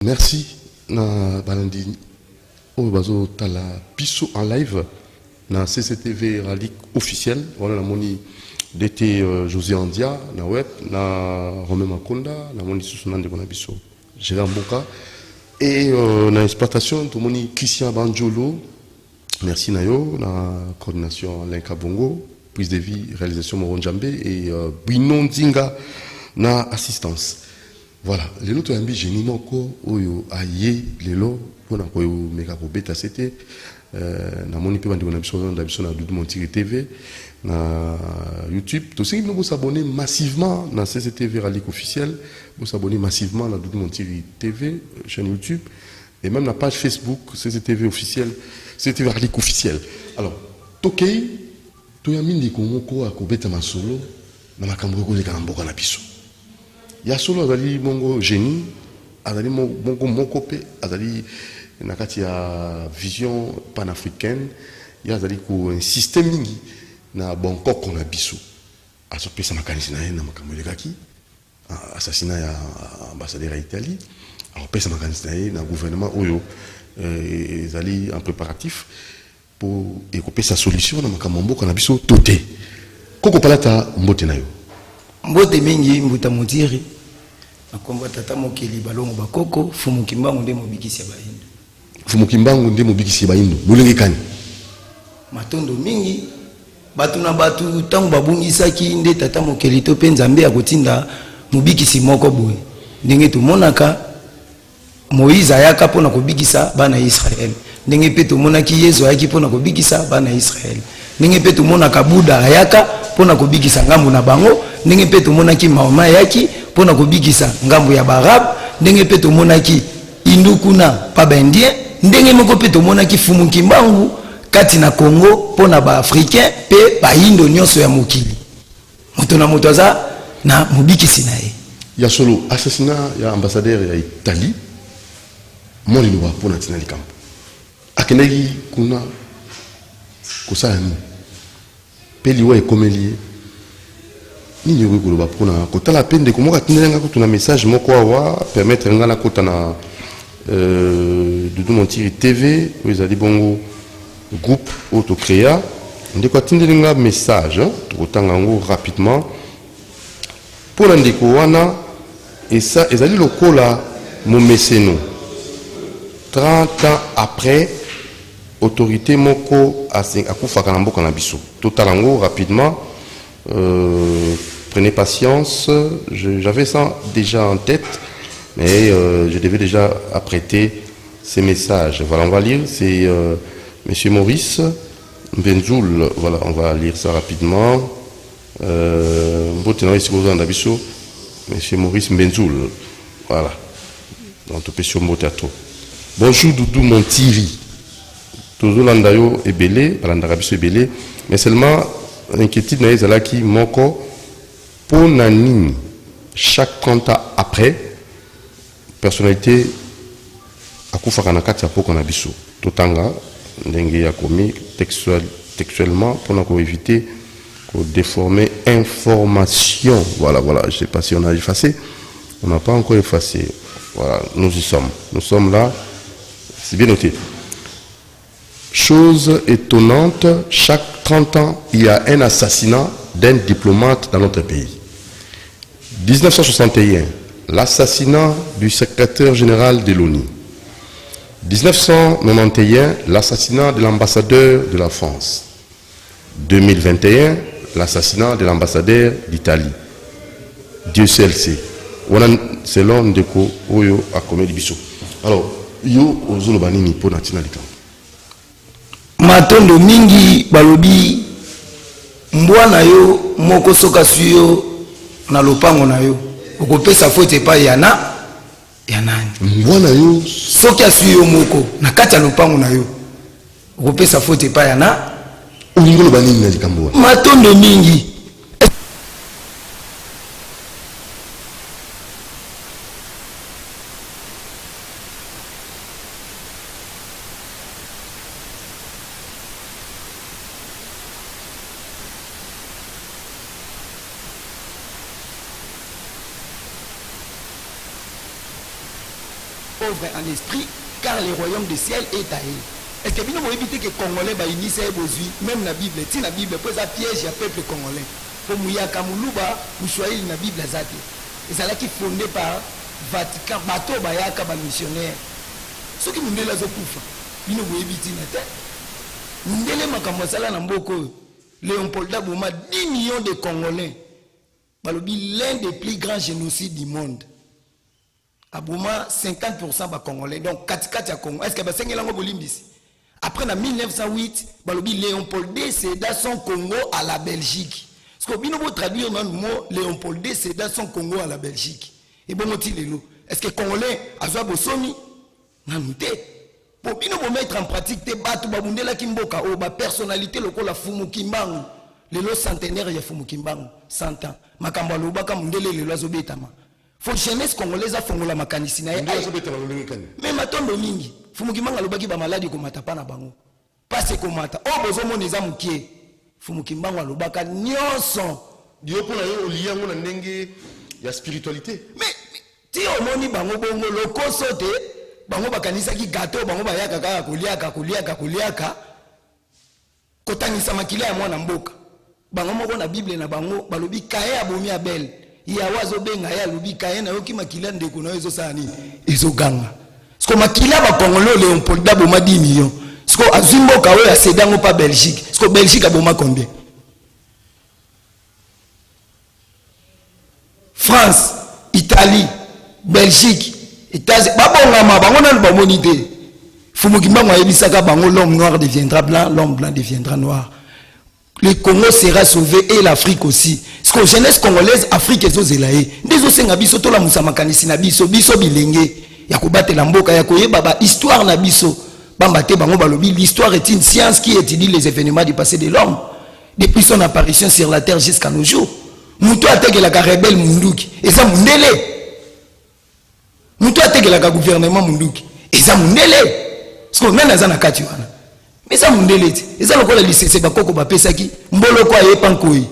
Merci na balandi oyo bazo tala biso en live na CCTV Ralik officiel voilà la moni d'été José Andia na web na Romain Makonda na moni susunande kona biso Gérard Mboka et na exploitation to moni Christian Banjolo merci na yo na coordination Lenka Bongo prise de vie réalisation Moron Djambe et Binon Zinga na assistance. Voilà, les lots de génie moko oyo aye lelo pona ko meka ko beta c'était na moni pe bandi na biso na Doudou Montiri TV na YouTube to ceux qui nous s'abonner massivement na CCTV Ralik officiel vous s'abonner massivement na Doudou Montiri TV chaîne YouTube et même la page Facebook CCTV officiel CCTV Ralik officiel. Alors tokei to ya mindi ko moko ko beta masolo na makambo ko le kamboka na biso. Il y a solo azali mongo génie, azali mongo mokope, azali nakati ya vision panafricaine, il y a azali ko un système mingi na Bangkok on a biso. Aso pesa makanisi na na makambo lekaki, assassinat ya ambassadeur à Italie, alors pesa makanisi na gouvernement oyo ezali en préparatif pour écoper sa solution na makambo mboka na biso toté. Koko palata mbote na yo. Mbote mingi mbuta mutiri nakomba tata mokeli balongo bakoko fumu kimbangu nde mobikisi bayindo fumu kimbangu nde mobikisi bayindo bolenge kani matondo mingi batu na batu tangu babungisaki nde tata mokeli to pe nzambe akotinda mobikisi moko boye ndenge tomonaka Moïse ayaka pona kobikisa bana Israël ndenge pe tomonaki Yesu ayaki pona kobikisa bana Israël ndenge pe tomonaka Buda ayaka pona kobikisa ngambo na bango ndenge pe tomonaki Mahoma yaki pona kobikisa ngambo ya Barab ndenge pe tomonaki Indukuna pa Indien ndenge moko pe tomonaki Fumu Kimbangu kati na Congo pona ba africain pe ba indo nyonso ya mokili moto na moto aza na mobikisi na ye ya solo assassinat ya ambassadeur ya Italie moni lwa pona tina likambo akeneki kuna kosala ni peli wa ekomeli ni yogo koloba pona kotala pende komoka tindenga kutuna message moko wa permettre ngana kota na Doudou Montiri TV ezali bongo groupe auto créa ndeko tindenga message tokotanga ngo rapidement pona ndeko wana et ça ezali lokola mon mécéno 30 ans après autorité moko akufaka na mboka na biso totalango rapidement prenez patience j'avais ça déjà en tête mais je devais déjà apprêter ces messages. Voilà, on va lire, c'est monsieur Maurice Benzoul, voilà, on va lire ça rapidement monsieur Maurice Benzoul, voilà, dans tout péché au théâtre. Bonjour Doudou Montiri. Toujours l'andayo est belé, l'andarabiso est belé, mais seulement l'inquiétude n'est pas qui moko pour nanini chaque 30 ans après personnalité akufa kanakati ya poko na biso totanga ndenge ya komi textuellement pour éviter de déformer information. Voilà, je sais pas si on a effacé, on n'a pas encore effacé. Voilà, nous sommes là, c'est bien noté. Chose étonnante, chaque 30 ans, il y a un assassinat d'un diplomate dans notre pays. 1961, l'assassinat du secrétaire général de l'ONU. 1991, l'assassinat de l'ambassadeur de la France. 2021, l'assassinat de l'ambassadeur d'Italie. Dieu seul sait. Selon Ndeko Oyo Akome Libiso. Alors, yo ozolo banini po natina likambo. Matondo mingi balobi mbwana yo moko soka suyo na lopango na yo okopesa faute pa yana ya nani mbwana yo soki asuyo moko na kati ya lopango na yo okopesa faute pa yana olingolo banini na likambo matondo mingi œuvre en esprit, car le royaume des ciels est à eux. Est-ce que vous éviter que les Congolais initient même la Bible, si la Bible peut être piège à peuple congolais. Pour Mouyaka Moulouba, vous choisissez la Bible Zati. Et c'est là qui est fondé par Vatican, bateau Bayaka, missionnaire. Ce qui nous dit là, c'est pour nous éviter la tête. Nous disons Léopold Dabouma, 10 millions de Congolais. L'un des plus grands génocides du monde. Abouma, 50% de Congolais. Donc, 4 Congo. Est-ce que c'est un Bolimbis? Après, en 1908, Léopold D. céda son Congo à la Belgique. Parce que vous traduire le mot Léopold D. céda son Congo à la Belgique. Et bon, est-ce que les Congolais ont besoin de pour nous mettre en pratique des bateaux, la personnalité, la Fumu Kimbangu, le centenaire de Fumu Kimbangu, 100 ans. Makamba Lobaka Mundele, le loiseau bétama. Faut jeunesse congolaise à Fongola Makanisi. Mais maintenant, Domingi, Fumu Kimbangu Lobaki ba maladie comme Matapana Bango. Pas ce qu'on mata. Oh, besoin mon examen qui est. Fumu Kimbangu Lobaka, Nyonson. Dieu pour la lien, on a il y a spiritualité. Mais, si on moni Bango Bongo, le consoté. Bango bakanisa ki gâteau bango bayaka kaka kuliaka kotangisa makila ya mwana mboka bango moko na Bible na bango balobi kaye abomi Abel ya wazo benga ya lobi kaye na yoki makila ndeko na ezo sani ezo ganga sko makila ba Congolais Léopold Daboma 10 millions sko azimboka we asedango pa Belgique sko Belgique aboma combien France Italie Belgique États-Unis, l'homme noir deviendra blanc, l'homme blanc deviendra noir. Le Congo sera sauvé et l'Afrique aussi. Ce que jeunesse congolaise, Afrique est aux élaïs. Des ossens abisso, tout la moussamakanisi nabiso, biso bilenge. Yakubate lamboka, yakoye baba, histoire nabiso. Bambate bango balobi, l'histoire est une science qui étudie les événements du passé de l'homme. Depuis son apparition sur la terre jusqu'à nos jours. Moutou atege la rebelle munduki. Et ça mundele. Nous avons été le gouvernement Munduki. Et ça mundele. Parce que même dans kati wana. Mais ça mundele. Et ça le quoi le lycée c'est bakoko ba pesaki. Mbolo kwa ye pankoi.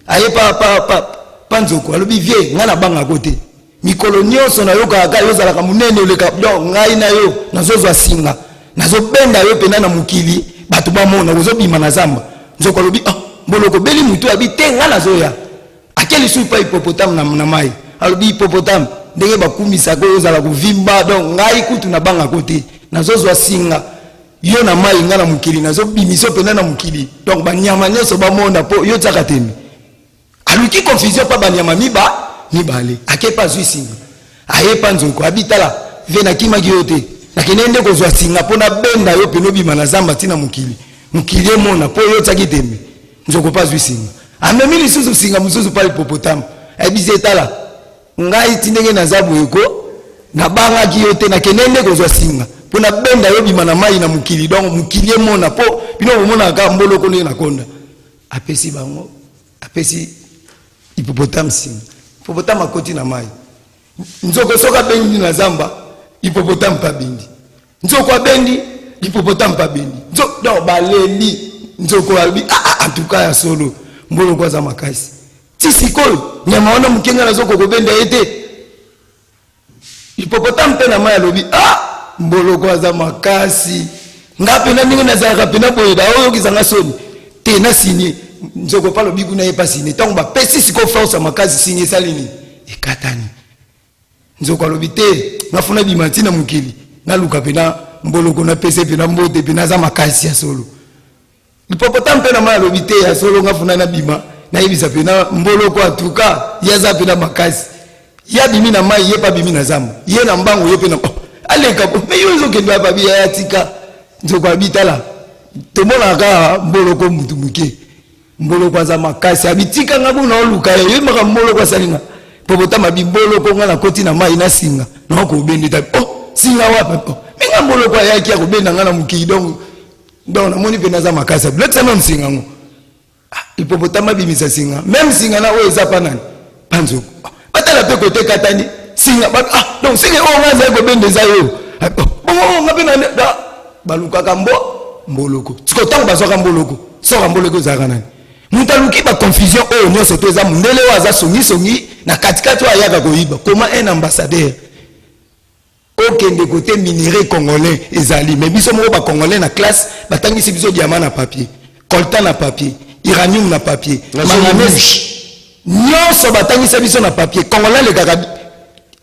Aye pa panzoko. Alobi vie ngana banga côté. Mikolo nyonso na yoka aka yo zala ka munene le ka donc ngai na yo nazozwa singa. Nazobenda yo pena na mukili. Batu ba mona uzobima na zamba. Nzoko alobi ah mbolo ko beli mutu abite ngana zoya. Akeli su pa hippopotame na mai. Alobi hippopotame ndenge bakumisa ko yozala kuvimba donc ngai kutu na banga côté nazozwa singa yo na mai ngana mukili nazobimiso pena na mukili donc banyama nyoso bamonda po yo tsaka temi aluki confusion pa banyama mibale akepa zwi singa ayepa nzoko abitala vena kima kiyote na kenende kozwa singa pona benda yo peno bima na zamba tina mukili mona po yo tsaki temi nzoko pa zwi singa amemi lisusu singa mususu pa hippopotame ebise tala ngai tindenge na zabu eko na banga kiyote na kenende kozwa singa pona benda yo bima na mai na mukili donc mukili mona po bino mona ka mbolo ko na konda apesi bango apesi hippopotame singa hippopotame akoti na mai nzoko soka bendi na zamba hippopotame pa bendi nzoko bendi hippopotame pa bendi nzoko donc baleli nzoko albi en tout cas ya solo mbolo kwa za makasi sikoyo nyama wana mukenga nazo kokobenda ete hippopotame pe na maya lobi mbolo kwa za makasi ngape na ningo nazaka pena boyeda oyo kizanga soni te na signé nzoko pa lobi kuna yepa signé tango ba pesi siko force makasi signé salini ekatani nzoko lobi te ngafuna bimantina mukili na luka pena mbolo kuna pese pena mbote pena za makasi ya solo hippopotame pe na maya lobi te ya solo ngafuna na bima na yebisa pena mbolo kwa tuka yaza pena makasi ya bimi na mai ye pa bimi na zamba ye na mbango ye pena aleka me yo zo kendo pa bi ya tika nzoko abitala to mona ka mbolo ko mutu muke mbolo kwa za makasi abitika ngabu na oluka ye maka mbolo kwa salinga hippopotame bimbolo ko ngana koti na mai na singa na ko bende ta singa wapi menga mbolo kwa yaki ya ko benda ngana mukili donc na moni pena za makasi blotsa non singa ngo hippopotame bimisa singa même singa na oyo eza pa nani panzoko batala pe kote katani singa donc singa oyo ngaza ko bendeza yo bongo ngape na balukaka mboloko tiko tango bazwaka mboloko soka mboloko ezalaka nani mutu aluki ba confusion oyo nyonso to eza mundele oyo aza songi na katikati oyo ayaka koyiba comment un ambassadeur okende côté minerai congolais ezali mais biso moko ba congolais na classe batangisi biso diamant na papier, coltan na papier, uranium na papier, manganèse nyonso batangisi biso na papier. Congolais le kaka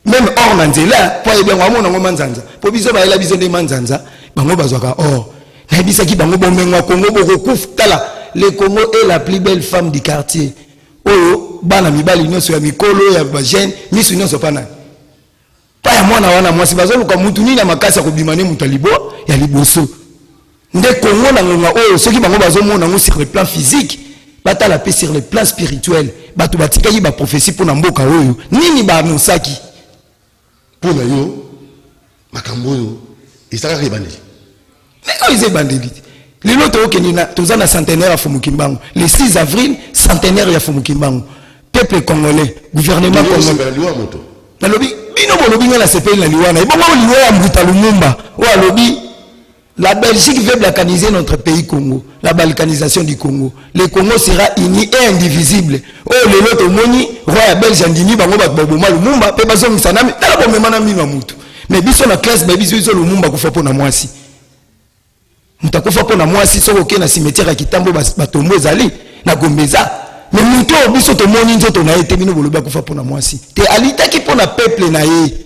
même or na nzela po ebia ngwa mona ngoma nzanza po biso ba ela biso de manzanza bango bazwaka or na bisaki bango bomengwa Congo bokokufa tala. Le Congo est la plus belle femme du quartier. Oh, bana mibali nyonso ya mikolo ya ba jeune misu nyonso pana pa ya mwana wana mwasi bazolo kwa mutu nini na makasi ko bimane mutu libo ya liboso nde Congo na ngonga oh soki bango bazomona ngo sur le plan physique batala pe sur le plan spirituel batu batika yi ba prophétie pour na mboka oyo nini ba nosaki pour na yo makambo yo isaka ribandeli mais quand ils bandeli les loto okenina tozana centenaire ya Fumukimbangu le 6 avril centenaire ya Fumukimbangu peuple congolais gouvernement congolais na lobi bino bolobi ngala sepeli na liwana ibongo liwa ya Mbuta Lumumba o alobi la Belgique veut balkaniser notre pays Congo, la balkanisation du Congo. Le Congo sera uni et indivisible. Oh le loto moni roi belge andini bango bakboma Lumumba pe bazo misanami tala bomema na mino mutu mais biso na classe ba biso Lumumba kufa pona mwasi mutakufa pona mwasi soko ke na cimetière ya Kitambo batombo ezali na Gombeza mais mutu biso to moni nzoto na ete bino boloba kufa pona mwasi te alitaki pona peuple na ye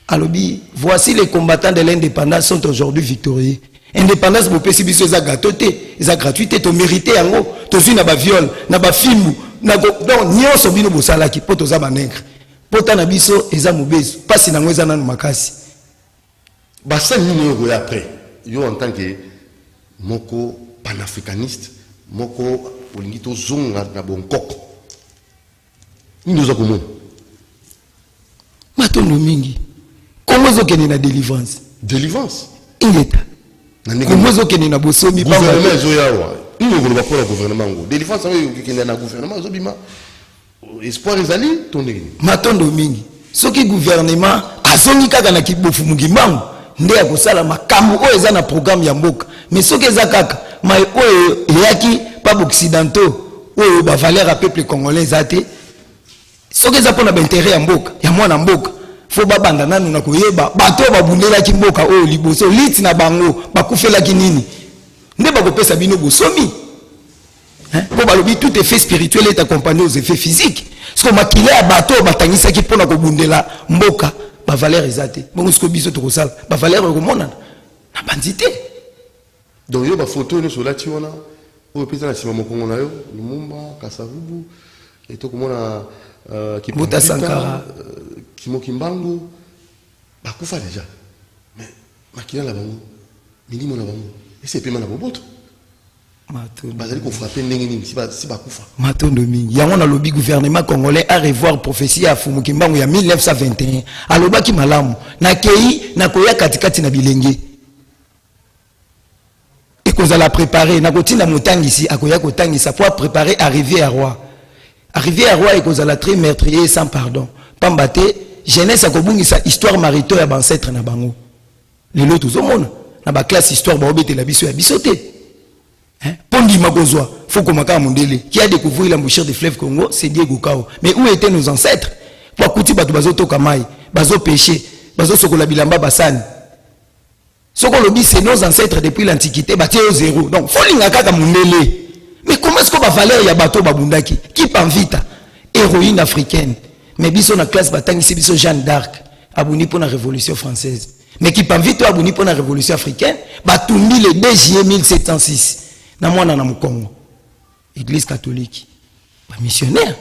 alobi voici les combattants de l'indépendance sont aujourd'hui victorieux. Indépendance bo pesi biso za gâteau te za gratuité to mérité yango to zui na ba viol na ba film na donc nyonso bino bosalaki po to za ba nègre pota na biso eza mobezo pasi na ngweza na makasi basa nini yo après yo en tant que moko panafricaniste moko olingi to zonga na bonkoko nini oza komona matondo mingi Comment vous avez la délivrance? Délivrance? Il est. Comment vous avez la bosomi? Gouvernement Zoyawa. Il ne veut pas pour le gouvernement. Délivrance, c'est un gouvernement. Zobima. Espoir est allé, ton nez. Matondo mingi. Ce qui gouvernement, a son kaka na kibofu mugimbangu. Nde ya kosala makambo o eza na programme ya mboka. Mais ce que za kaka, mai o yaki pa occidentaux o ba valeur à peuple congolais zate. Ce que za pona ba intérêt ya mboka, ya mwana mboka. Faut babanda nanu na koyeba bato babundela ki mboka o liboso lit na bango bakufela ki nini nde bakopesa bino bosomi po balobi tout effet spirituel est accompagné aux effets physiques parce que makile ya bato batangisa ki pona kobundela mboka ba valeur ezate bongo siko biso to kosala ba valeur komona na bandité donc yo ba photo no solati wana o pesa na sima mokongo na yo Lumumba Kasavubu et to komona Mbuta Sankara Kimokimbangu bakufa déjà mais makila la bango milimo na bango et c'est pema na boboto matondo bazali ko frapper ndenge nini si bakufa matondo mingi yango na lobby gouvernement congolais a revoir prophétie ya Fumukimbangu ya 1921 alobaki malamu na kei na koya katikati na bilenge et kozala préparer na kotinda motangisi akoya kotangisa pour préparer arriver à roi et kozala très meurtrier sans pardon pambate jeunesse akobungisa histoire marito ya ancêtre na bango lelo tozomona na ba classe histoire ba obetela biso ya bisote pondi makozwa faut komaka mondele qui a découvert l'embouchure du fleuve Congo c'est Diego Kao mais où étaient nos ancêtres pour kuti batu bazotoka mai bazo péché bazo sokola bilamba basani soko lobi c'est nos ancêtres depuis l'antiquité batie au zéro donc faut linga kaka mondele mais comment est-ce qu'on va valeur ya bato babundaki qui panvita héroïne africaine mais biso na classe batangisi biso Jeanne d'Arc abuni pour la révolution française mais qui panvita abuni pour la révolution africaine batumbi le 2 juillet 1706 na mwana na Mukongo église catholique ba missionnaire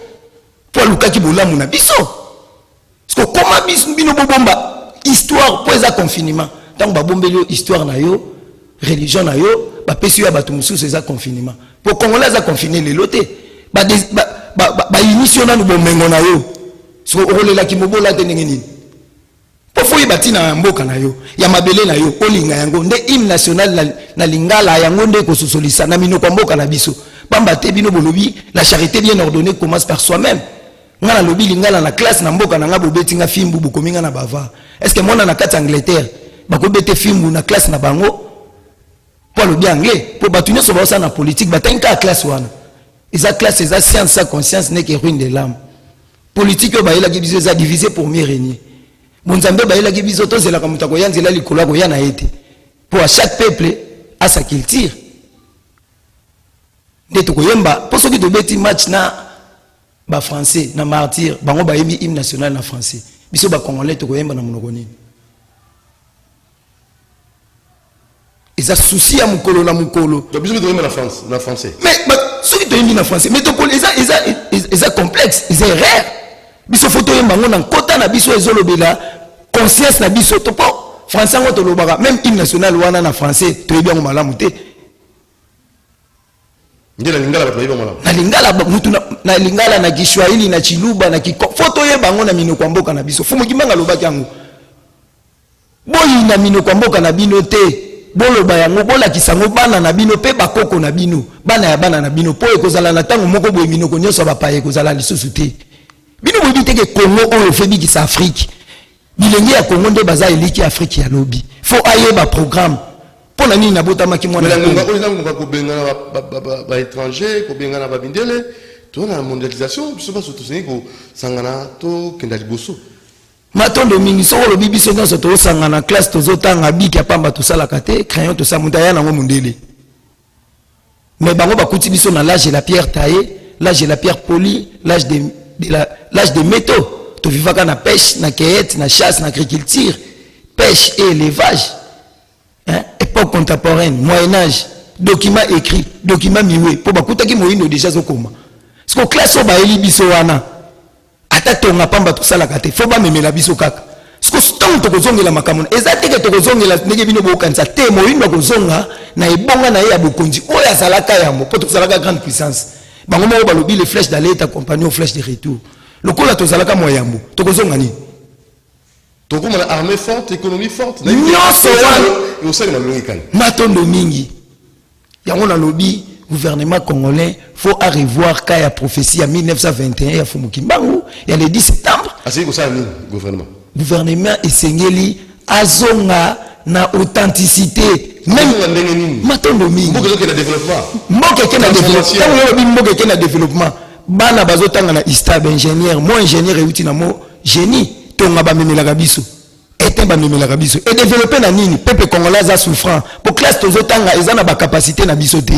pour lukaki bolamu na biso parce que comment biso bino bobomba histoire pour eza confinement tant ba bombeli histoire na yo religion na yo ba pesi ya batu mususu eza confinement pour congolais za confiner les lotés ba initier na bomengo na yo so olela ki mobola te ndenge nini po fo yibati na mboka na yo ya mabele na yo olinga yango nde hymne national na lingala yango nde ko sosolisa na mino kwa mboka na biso bamba te bino bolobi la charité bien ordonnée commence par soi-même ngala lobi lingala na classe na mboka na ngabo betinga fimbu bukominga na bava est-ce que mona na kati Angleterre bakobete fimbu na classe na bango pour le bien anglais pour batunya so ba na politique batanka classe wana eza classe eza science sa conscience n'est que ruine de l'âme politique ba ila ki biso eza divisé pour mieux régner bonzambe ba elaki biso to zela ka mutako yanzela likolo ko yana ete pour à chaque peuple à sa culture ndeto koyemba pour ceux qui tobeti match na ba français na martyr bango ba yemi hymne national na français biso ba congolais to koyemba na monoko nini eza souci ya mukolo na mukolo donc biso toyemba na français mais ceux qui toyembi na français mais to eza complexe eza rare biso faut toyemba ngo na kota na biso ezolobela conscience na biso to po français ngo to lobaka même hymne national wana na français toyebi ngo malamu te ndela lingala bato yeba malamu na lingala mutu na lingala na Kiswahili na Chiluba na Kiko photo yeba ngo na minoko mboka na biso fumu kimanga lobaki yango boyi na minoko mboka na bino te boloba yango bolakisa ngo bana na bino pe bakoko na bino bana ya bana na bino po ekozala na tango moko boyi minoko nyoso bapaye ekozala lisusu te bino boyi te ke Congo oyo febi ki sa Afrique bilenge ya Congo nde baza eliki Afrique ya lobi faut ayeba programme pour la nini na botama ki mwana na ko bengana ba étranger ko bengana ba bindele to na mondialisation biso ba soto sengi ko sangana to kenda liboso matondo mingi soko lobi biso nyonso to sangana classe to zotanga biki ya pamba to sala kate crayon to samuta ya nango mundele mais bango bakuti biso na l'âge de la pierre taillée l'âge de la pierre polie l'âge de métaux to vivaka na pêche na cueillette na chasse na agriculture pêche et élevage hein? Époque contemporaine moyen âge document écrit document miwe po bakuta ki moyindo déjà zokoma parce que classe so ba eli biso wana ata tonga pamba to sala kate faut ba memela biso kaka parce que tant to kozongela makamona ezate ke to kozongela ndenge bino bokanisa te moyindo kozonga na ebonga na ya bokonzi oya azalaka yambo po to salaka grande puissance bango mo balobi les flèches d'aller accompagner aux flèches de retour lokola to salaka moyambo to kozonga ni to comme la armée forte économie forte nyonso wana au sein de l'Amérique matondo mingi yango na lobi gouvernement congolais faut à revoir quand il y a prophétie en 1921 il y a Fumukimbangu il y a le 10 septembre c'est ça le gouvernement esengeli azonga na authenticité même matondo mingi mboke ke na développement mboke ke na développement bana bazotanga na istab ingénieur moi ingénieur euti na mo génie tonga ba memela biso et ba memela biso et développer na nini peuple congolais a souffrant pour classe tozotanga ezana ba capacité na biso te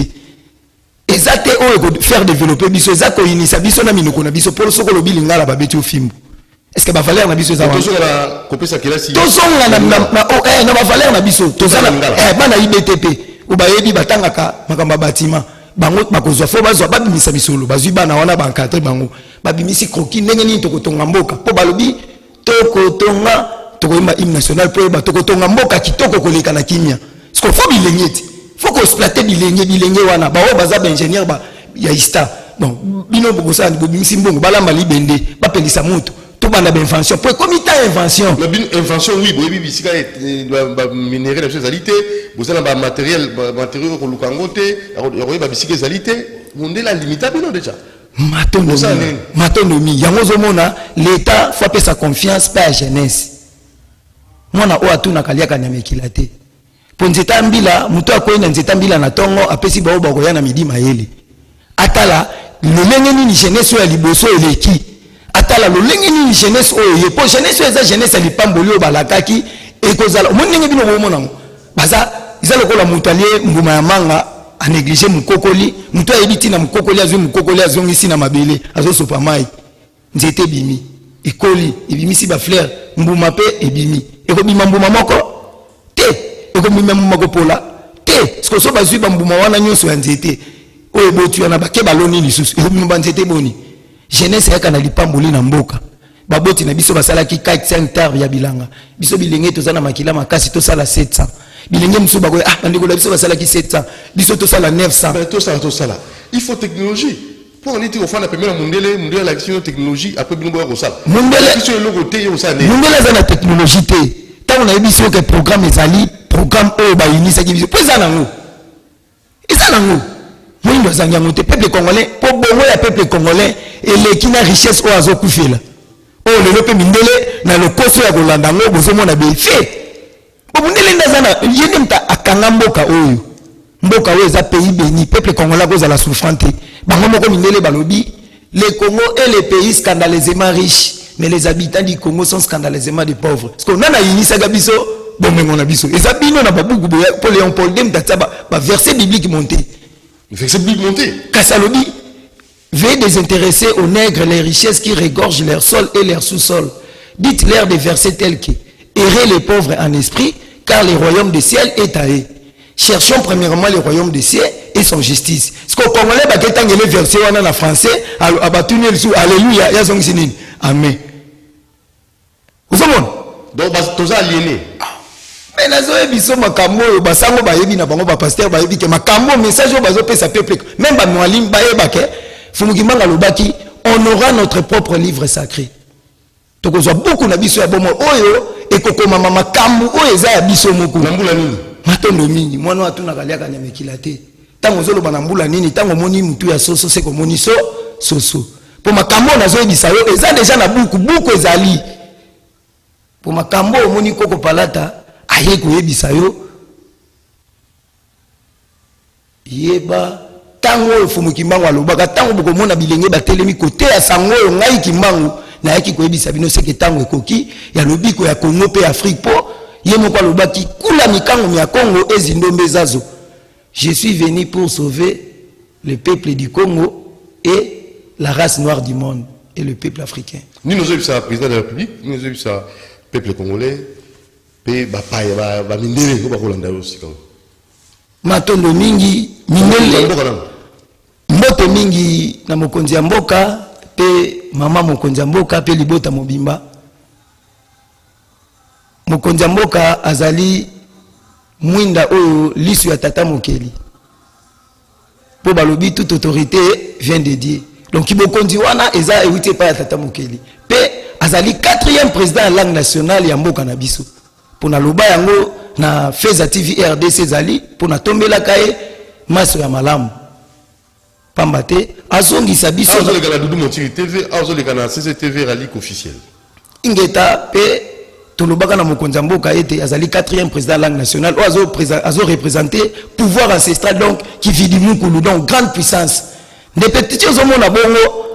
ezate o faire développer biso ezako inisa biso na minoko na biso pour soko lobi lingala ba beti ofimbu est-ce que ba valeur na biso ezana tozonga na kopesa kelasi tozonga na ba valeur na biso tozana bana IBTP ou ba yebi batanga ka makamba bâtiment bango bakozwa fo bazwa babimisa bisolo bazwi bana wana ba encadrer bango babimisi kroki ndenge nini tokotonga mboka po balobi tokotonga tokoyemba hymne national po ba tokotonga mboka kitoko koleka na kimia parce que faut bilengeti faut qu'on exploiter bilenge wana ba o baza ba ingénieur ba ya ista bon bino bokosa bobimisi mbongo balamba libende bapelisa moto to bana ba invention po comité invention la invention oui boyebi bisika ba minerai na socialité bozala ba matériel ko lukangote ya ba bisika zalité mondela limitable non déjà matonomi yango zomona l'état faut apesa sa confiance par jeunesse mwana o atuna kaliaka na mekila te po nzeta mbila muto akoyina nzeta mbila na tongo apesi bao bakoya na midi mayele atala lolenge nini jeunesse ya liboso eleki atala lolenge nini jeunesse oyo ye po jeunesse eza jeunesse ya lipamboli oyo balakaki ekozala omondenge bino bomona ngo baza iza lokola muto alie mbuma ya manga a négliger mukokoli muto ayebi tina mukokoli azwi mukokoli azongisi na mabele azosopa mai nzete bimi ekoli ebimisi ba fleur mbuma pe ebimi ekobima mbuma moko te ekobima mbuma kopola te sko so bazwi ba mbuma wana nyonso ya nzete oyo botu yana bake baloni lisusu ekobima ba nzete boni jeunesse yaka na lipamboli na mboka baboti na biso basalaki 4-5 tar ya bilanga biso bilenge tozana makila makasi tosala 700 bilenge musu bakoy bandeko la biso basalaki 700 biso tosala 900 tosala il faut technologie pour aller au fond la première mondele l'action technologie après bino boya kosala mondele biso logo te yo sala mondele za na technologie te tant on a biso que programme ezali programme o ba inisa ki biso pesa nango ezanango moyindo zanga ngote peuple congolais po bongo ya peuple congolais eleki na richesse o azokufela o lelo pe mindele na lokoso ya kolanda ngo bozomona befe mondele ndazana yene mta akanga mboka oyo eza pays béni peuple congolais cause la souffrance bango moko mindele balobi le Congo est le pays scandaleusement riche mais les habitants du Congo sont scandaleusement des pauvres. Parce qu'on a initié Gabiso, bon, mais on a biso. Et ça, on n'a pas beaucoup pour Léon Paul Dem, verset biblique monté. Verset biblique monté. Kassalobi, veuillez désintéresser aux nègres les richesses qui regorgent leur sol et leur sous-sol. Dites-leur des versets tels que errez les pauvres en esprit, car le royaume des ciels est à eux. Cherchons premièrement le royaume des cieux et son justice. Ce qu'on Congolais, il y a les versets en français, alléluia, il y a son signe. Amen. Vous savez? Donc, tous aliénés. Mais nazo ebiso makambo basango bayebi na bango ba pasteur bayebi ke makambo message o bazo pesa peuple même ba mwalim bayeba ke fumukimanga lobaki on aura notre propre livre sacré. Tokozwa beaucoup na biso ya bomo oyo ekokoma makambo oyo eza ya biso moko na mbula nini matondo mingi mwana watu na kaliaka nyamekila te tango zoloba na mbula nini tango moni mutu ya soso seko moni soso po makambo nazo ebisa yo eza deja na buku ezali po makambo moni koko palata aye koyebisa yo yeba tango oyo fumu kimbangu alobaka tango bokomona bilenge batelemi kote ya sango oyo ngai kimbangu na yaki koyebisa bino seke tango ekoki ya lobiko ya Congo pe Afrique po ye moko alobaki kula mikango ya Congo ezindombe zazo. Je suis venu pour sauver le peuple du Congo et la race noire du monde et le peuple africain. Ni nous ça président de la République, ni nous ça peuple congolais. Pe bapaya ba mindele ko bakolanda aussi quand matondo mingi mindele mboto mingi na mokonzi ya mboka pe mama mokonzi ya mboka pe libota mobimba mokonzi ya mboka azali mwinda oyo lisu ya tata mokeli po balobi toute autorité vient de Dieu donc mokonzi wana eza ewite pa ya tata mokeli pe azali 4e président ya langue nationale ya mboka na biso. Pour na loba yango na Feza TV RDC zali pour na tombela kae maso ya malamu pambate azongi sabiso azo le kana Dudu Montiri TV azo le kana CCTV Ralik officiel ingeta pe tolobaka na mokonza mboka ete azali 4e président de la langue nationale azo représenter pouvoir ancestral donc qui vit du mukulu donc grande puissance des petits ozomona bongo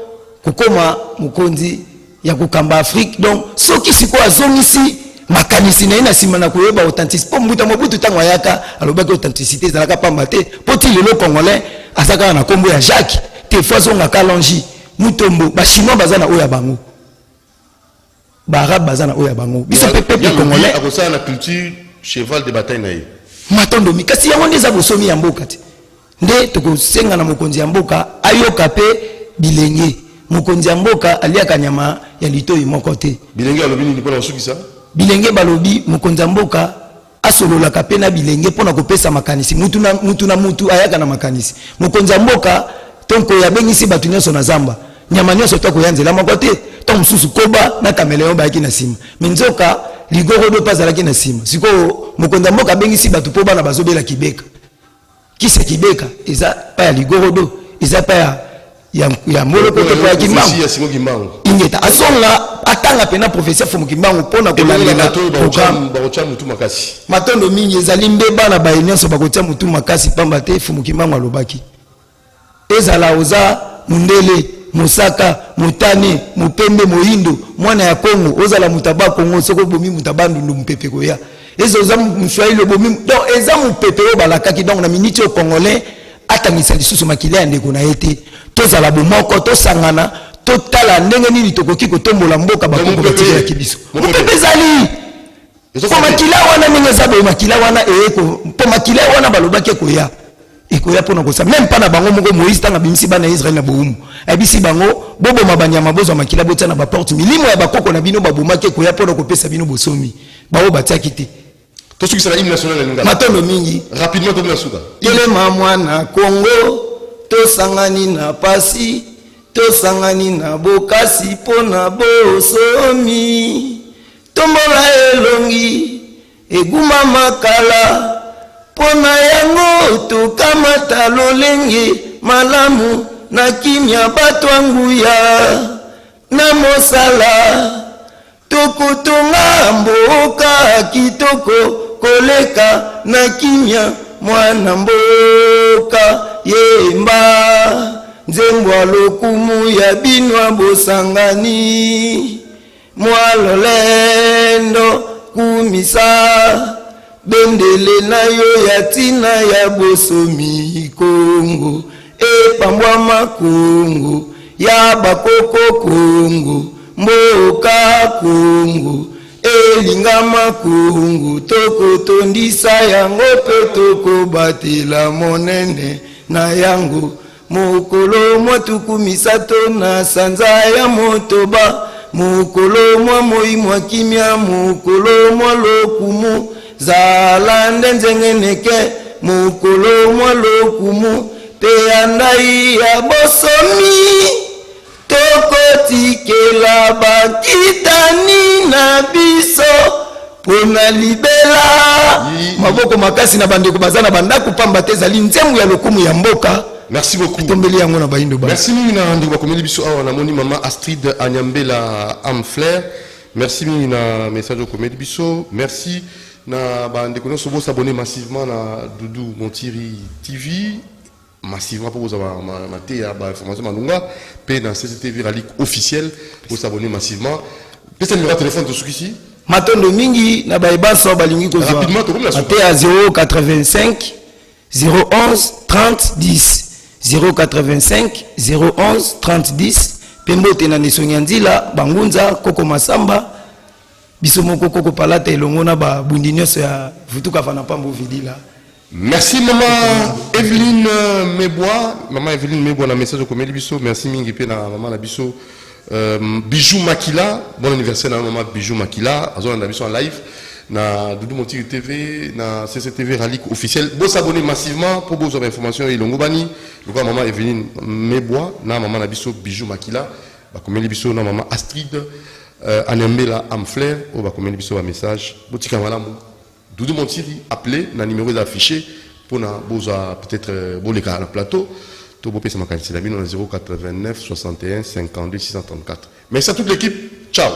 kokoma mokonzi ya kokamba Afrique donc soki siko azongisi makanisi na ina simana koyeba authenticité po mbuta mobutu tango yaka alobaki authenticité zalaka pamba te poti lelo congolais asaka na kombo ya Jacques te fois zonga kalonji mutombo ba chinois bazana oya bango ba arabe bazana oya bango biso peuple congolais akosa na culture cheval de bataille naye matondo mikasi yango ndeza bosomi ya mboka te nde tokosenga na mokonzi ya mboka ayoka pe bilenge mokonzi ya mboka aliaka nyama ya litoyi moko te bilenge alobi nini pona osukisa bilenge balobi mokonza mboka asolola kapena bilenge pona kopesa makanisi mutu na mutu ayaka na makanisi mokonza mboka tonko ya bengisi batu nyonso na zamba nyama nyonso to ko yanzela moko te to mususu koba na kameleon ba yaki na sima minzoka ligorodo pazalaki na sima siko mokonza mboka bengisi batu po bana bazobela kibeka kise kibeka eza pa ya ligorodo eza pa ya moloko to ya kimbangu ingeta asonga atanga pena professeur fomu kimbangu pona kolandela programme bakocha mutu makasi matondo mingi ezali mbeba na bayenso bakocha mutu makasi pamba te fomu kimbangu alobaki ezala oza mundele musaka mutane mupembe moyindo mwana ya Kongo ozala mutaba Kongo soko bomi mutabandu ndo mpepe koya ezoza mswahili bomi donc eza mupepe o balakaki donc na miniti au congolais atangisa lisusu makili ya ndeko na ete tozala bomoko tosangana totala ndenge nini tokoki kotombola mboka bakongo batiki ya kibiso mupepe zali po makila wana ndenge zabo makila wana eko po makila wana balobaki koya ekoya pona kosa même pas na bango moko Moïse tanga bimisi bana Israël na boumu ebisi bango bobo mabanyama bozo makila botsa na ba porte milimo ya bakoko na bino babomaki ekoya pona kopesa bino bosomi bawo batiaki te to suki sala hymne national ngala matondo mingi rapidement to suka telema mwana Kongo tosangani na pasi tosangani na bokasi pona bosomi tombola elongi eguma makala pona yango tokamata lolenge malamu na kimia batwanguya na mosala tokutunga mboka kitoko koleka na kimia mwana mboka yemba nzembwa lokumu ya binwa bosangani mwalolendo kumisa bendele na yo ya tina ya bosomi Kongo epambwa makongo ya bakoko Kongo mboka Kongo elinga makongo toko tondisa yango pe toko batela monene na yango mokolo mwatuku misato na sanza ya motoba mokolo mwa moi mwa kimia mokolo mwa lokumu zala ndenzengeneke mokolo mwa lokumu te andai ya bosomi tokotikela bakitani na biso pona libela maboko makasi na bandeko bazana bandako pamba te zali nzembo ya lokumu ya mboka. Merci beaucoup. Merci mina ndiko bakomeli biso awa na moni mama Astrid Anyambela Amflair. Merci mina message okomeli biso. Merci na bandeko no sobo s'abonner massivement na Doudou Montiri TV massivement pour vous avoir maté ya ba information manunga pe na CCTV Ralik officiel pour s'abonner massivement. Peut-être numéro de téléphone de ici. Matondo mingi na ba so balingi ko rapidement to comme la maté à 085 011 30 10 085 011 30 10 pembote na nesonyanzila bangunza koko masamba biso moko koko palata elongo na ba bundi nyonso ya vutuka fana pambo vidila. Merci maman Evelyne Mebois na message au biso. Merci mingi pe na maman la biso Bijou Makila, bon anniversaire na maman Bijou Makila azona na biso en live na Doudou Montiri TV na CCTV Ralik officiel. Bon s'abonner massivement pour vos informations et longobani. Le quoi maman Evelyne Mebois na maman la biso Bijou Makila ba komeli biso na maman Astrid Anyambela Amflair o ba komeli biso ba message botika malamu Doudou Montiri appelé na numéro affiché pour na boza peut-être boleka na plateau to bopé sama kanisi la bino na 089 61 52 634. Merci à toute l'équipe. Ciao.